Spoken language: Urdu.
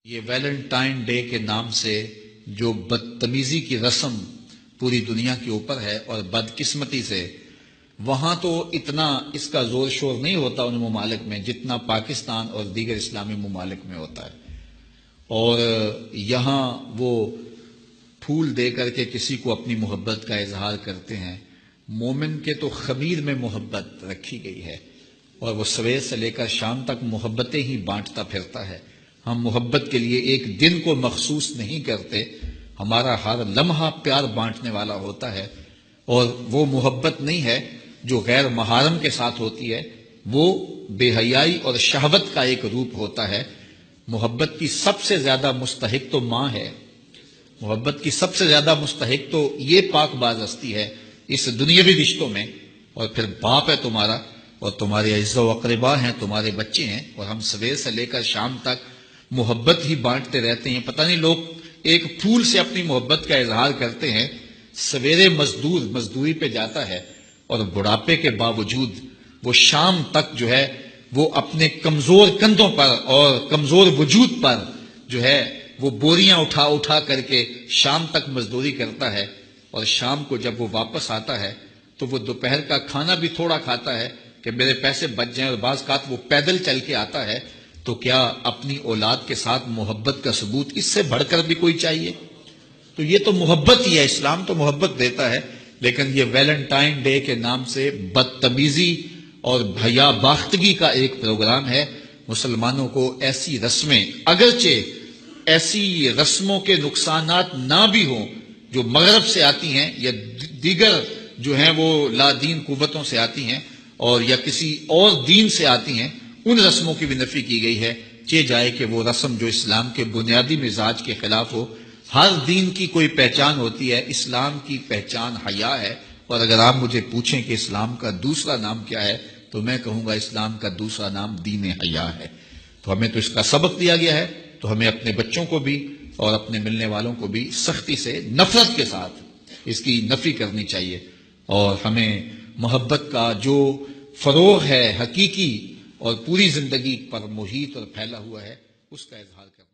یہ ویلنٹائن ڈے کے نام سے جو بدتمیزی کی رسم پوری دنیا کے اوپر ہے، اور بدقسمتی سے وہاں تو اتنا اس کا زور شور نہیں ہوتا ان ممالک میں جتنا پاکستان اور دیگر اسلامی ممالک میں ہوتا ہے، اور یہاں وہ پھول دے کر کے کسی کو اپنی محبت کا اظہار کرتے ہیں۔ مومن کے تو خمیر میں محبت رکھی گئی ہے، اور وہ سویر سے لے کر شام تک محبتیں ہی بانٹتا پھرتا ہے۔ ہم محبت کے لیے ایک دن کو مخصوص نہیں کرتے، ہمارا ہر لمحہ پیار بانٹنے والا ہوتا ہے، اور وہ محبت نہیں ہے جو غیر محارم کے ساتھ ہوتی ہے، وہ بے حیائی اور شہوت کا ایک روپ ہوتا ہے۔ محبت کی سب سے زیادہ مستحق تو ماں ہے، محبت کی سب سے زیادہ مستحق تو یہ پاک باز ہستی ہے اس دنیاوی رشتوں میں، اور پھر باپ ہے تمہارا، اور تمہارے اعزا و اقربا ہیں، تمہارے بچے ہیں، اور ہم سویر سے لے کر شام تک محبت ہی بانٹتے رہتے ہیں۔ پتہ نہیں لوگ ایک پھول سے اپنی محبت کا اظہار کرتے ہیں، سویرے مزدور مزدوری پہ جاتا ہے، اور بڑھاپے کے باوجود وہ شام تک جو ہے وہ اپنے کمزور کندھوں پر اور کمزور وجود پر جو ہے وہ بوریاں اٹھا اٹھا کر کے شام تک مزدوری کرتا ہے، اور شام کو جب وہ واپس آتا ہے تو وہ دوپہر کا کھانا بھی تھوڑا کھاتا ہے کہ میرے پیسے بچ جائیں، اور بعض اوقات وہ پیدل چل کے آتا ہے۔ تو کیا اپنی اولاد کے ساتھ محبت کا ثبوت اس سے بڑھ کر بھی کوئی چاہیے؟ تو یہ تو محبت ہی ہے، اسلام تو محبت دیتا ہے، لیکن یہ ویلنٹائن ڈے کے نام سے بدتمیزی اور بھیا باختگی کا ایک پروگرام ہے۔ مسلمانوں کو ایسی رسمیں، اگرچہ ایسی رسموں کے نقصانات نہ بھی ہوں جو مغرب سے آتی ہیں یا دیگر جو ہیں وہ لا دین قوتوں سے آتی ہیں، اور یا کسی اور دین سے آتی ہیں، ان رسموں کی بھی نفی کی گئی ہے، چہ جائے کہ وہ رسم جو اسلام کے بنیادی مزاج کے خلاف ہو۔ ہر دین کی کوئی پہچان ہوتی ہے، اسلام کی پہچان حیا ہے، اور اگر آپ مجھے پوچھیں کہ اسلام کا دوسرا نام کیا ہے تو میں کہوں گا اسلام کا دوسرا نام دین حیا ہے۔ تو ہمیں تو اس کا سبق دیا گیا ہے، تو ہمیں اپنے بچوں کو بھی اور اپنے ملنے والوں کو بھی سختی سے، نفرت کے ساتھ اس کی نفی کرنی چاہیے، اور ہمیں محبت کا جو فروغ ہے حقیقی اور پوری زندگی پر محیط اور پھیلا ہوا ہے اس کا اظہار کرنا